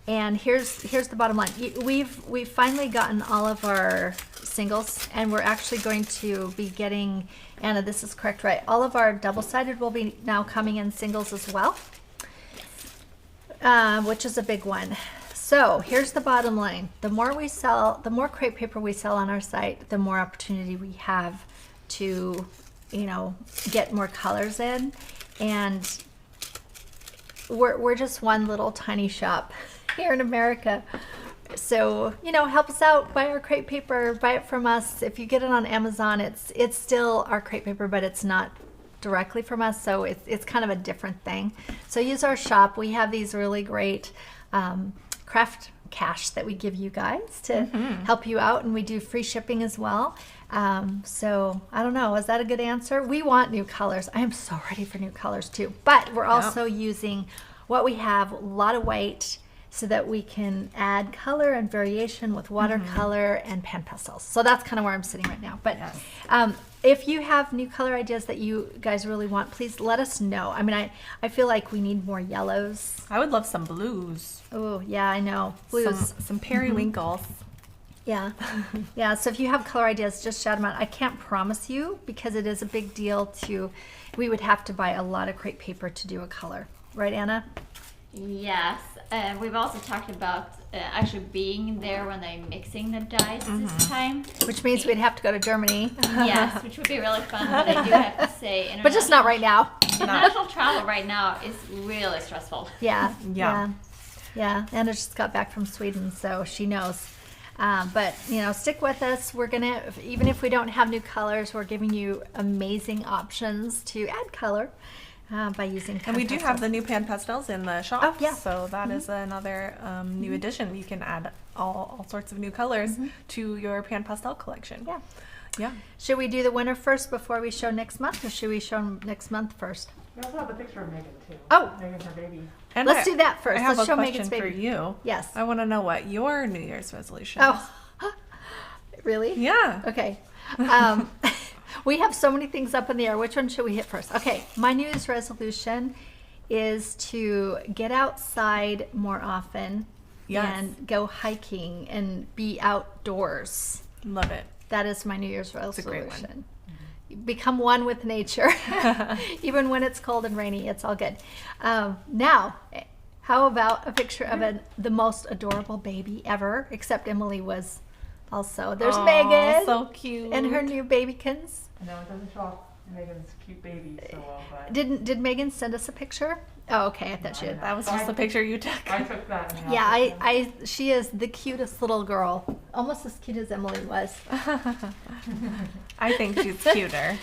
and here's the bottom line. We've finally gotten all of our singles, and we're actually going to be getting, Anna, this is correct, right? All of our double-sided will be now coming in singles as well, which is a big one. So here's the bottom line. The more we sell, the more crepe paper we sell on our site, the more opportunity we have to, you know, get more colors in. And we're just one little tiny shop here in America. So, you know, help us out, buy our crepe paper, buy it from us. If you get it on Amazon, it's still our crepe paper, but it's not directly from us, so it's kind of a different thing. So use our shop. We have these really great craft cash that we give you guys to help you out, and we do free shipping as well. So I don't know, is that a good answer? We want new colors. I am so ready for new colors too, but we're also using what we have, a lot of white, so that we can add color and variation with watercolor and pan pastels. So that's kind of where I'm sitting right now. But if you have new color ideas that you guys really want, please let us know. I mean, I feel like we need more yellows. I would love some blues. Oh, yeah, I know. Blues. Some periwinkles. Yeah. Yeah, so if you have color ideas, just shout them out. I can't promise you, because it is a big deal we would have to buy a lot of crepe paper to do a color. Right, Anna? Yes. We've also talked about actually being there when they're mixing the dyes this time. Which means we'd have to go to Germany. Yes, which would be really fun, but I do have to say, but just not right now. International travel right now is really stressful. Yeah. Anna just got back from Sweden, so she knows. But, stick with us. We're going to, even if we don't have new colors, we're giving you amazing options to add color by using pan And we do pastels. have the new pan pastels in the shop. Oh, yeah. So that is another new addition. You can add all sorts of new colors to your pan pastel collection. Yeah. Yeah. Should we do the winner first before we show next month, or should we show next month first? We also have a picture of Megan too. Oh. Megan's her baby. And Let's do that first. I have Let's a show question Megan's baby. for you. Yes. I want to know what your New Year's resolution Oh. is. Really? Yeah. Okay. We have so many things up in the air. Which one should we hit first? Okay. My New Year's resolution is to get outside more often and go hiking and be outdoors. Love it. That is my New Year's That's a great resolution. one. Become one with nature. Even when it's cold and rainy, it's all good. Now, how about a picture of the most adorable baby ever, except Emily was also. There's Megan. So cute. And her new babykins. No, it doesn't show off Megan's cute baby so well, but Did Megan send us a picture? Oh, okay. I thought she did. That was just the picture you took. I took that. in the Yeah, office, she is the cutest little girl. Almost as cute as Emily was. I think she's cuter.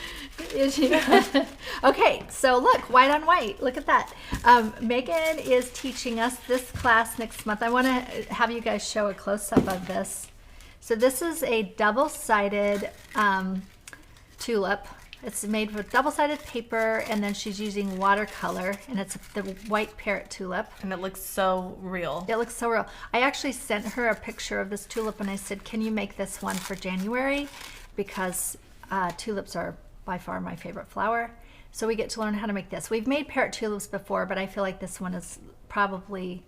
Is she? Okay, so look, white on white. Look at that. Megan is teaching us this class next month. I want to have you guys show a close-up of this. So this is a double-sided tulip. It's made with double-sided paper, and then she's using watercolor, and it's the white parrot tulip. And it looks so real. It looks so real. I actually sent her a picture of this tulip, and I said, can you make this one for January? Because tulips are by far my favorite flower. So we get to learn how to make this. We've made parrot tulips before, but I feel like this one is probably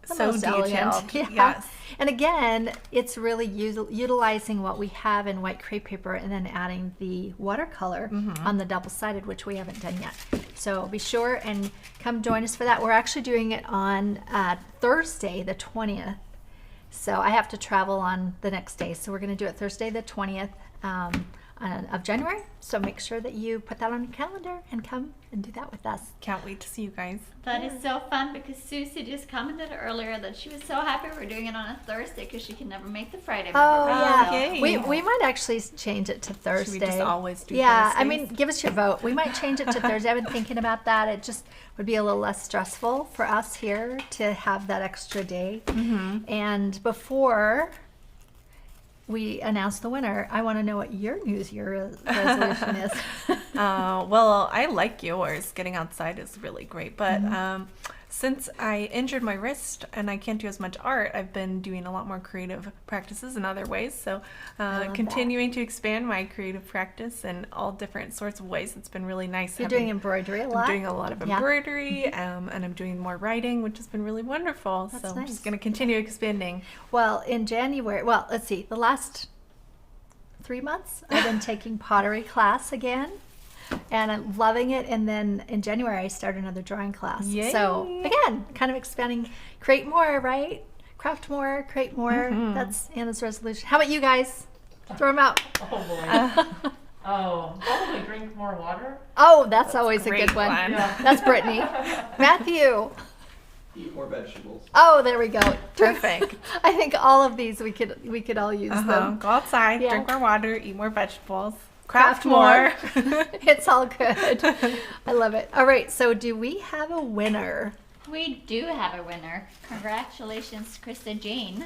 the So most elegant. detailed. Yeah. Yes. And again, it's really utilizing what we have in white crepe paper and then adding the watercolor on the double-sided, which we haven't done yet. So be sure and come join us for that. We're actually doing it on Thursday, the 20th. So I have to travel on the next day. So we're going to do it Thursday, the 20th of January. So make sure that you put that on your calendar and come and do that with us. Can't wait to see you guys. That is so fun because Susie just commented earlier that she was so happy we're doing it on a Thursday because she can never make the Friday. Oh, member. yeah. Yay. We might actually change it to Thursday. Should we just always do Yeah, I Thursdays? mean, give us your vote. We might change it to Thursday. I've been thinking about that. It just would be a little less stressful for us here to have that extra day. And before we announce the winner, I want to know what your New Year's resolution is. Well, I like yours. Getting outside is really great. But since I injured my wrist and I can't do as much art, I've been doing a lot more creative practices in other ways. So love continuing to expand my creative practice in all different sorts of ways. It's been really nice. You're doing embroidery a lot? I'm doing a lot of Yeah. embroidery and I'm doing more writing, which has been really wonderful. That's so I'm nice. just going to continue expanding. Well, in January, well, let's see, the last 3 months, I've been taking pottery class again. And I'm loving it. And then in January, I started another drawing class. Yay. So again, kind of expanding, create more, right? Craft more, create more. That's Anna's resolution. How about you guys? Throw them out. Oh boy. Probably drink more water. Oh, that's always a good great one. one. Yeah. That's Brittany. Matthew. Eat more vegetables. Oh, there we go. Perfect. I think all of these we could all use them. Go outside, Yeah. drink more water, eat more vegetables, Craft craft more. It's all good. I love it. All right, so do we have a winner? we do have a winner. Congratulations, Krista Jane.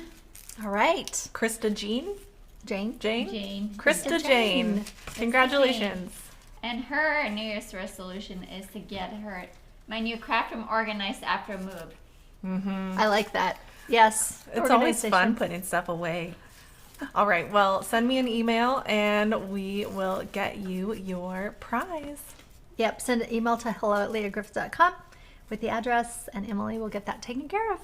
All right. Krista Jean? Jane? Jane. Krista Jane. Congratulations. And her New Year's resolution is to get my new craft room organized after a move. I like that. Yes. It's always fun Organization. putting stuff away. All right. Well, send me an email and we will get you your prize. Yep. Send an email to hello@leahgriffith.com with the address, and Emily will get that taken care of.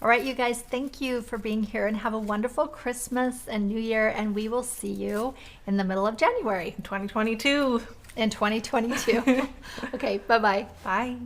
All right, you guys, thank you for being here, and have a wonderful Christmas and New Year, and we will see you in the middle of January 2022. in 2022. Okay, bye-bye. Bye.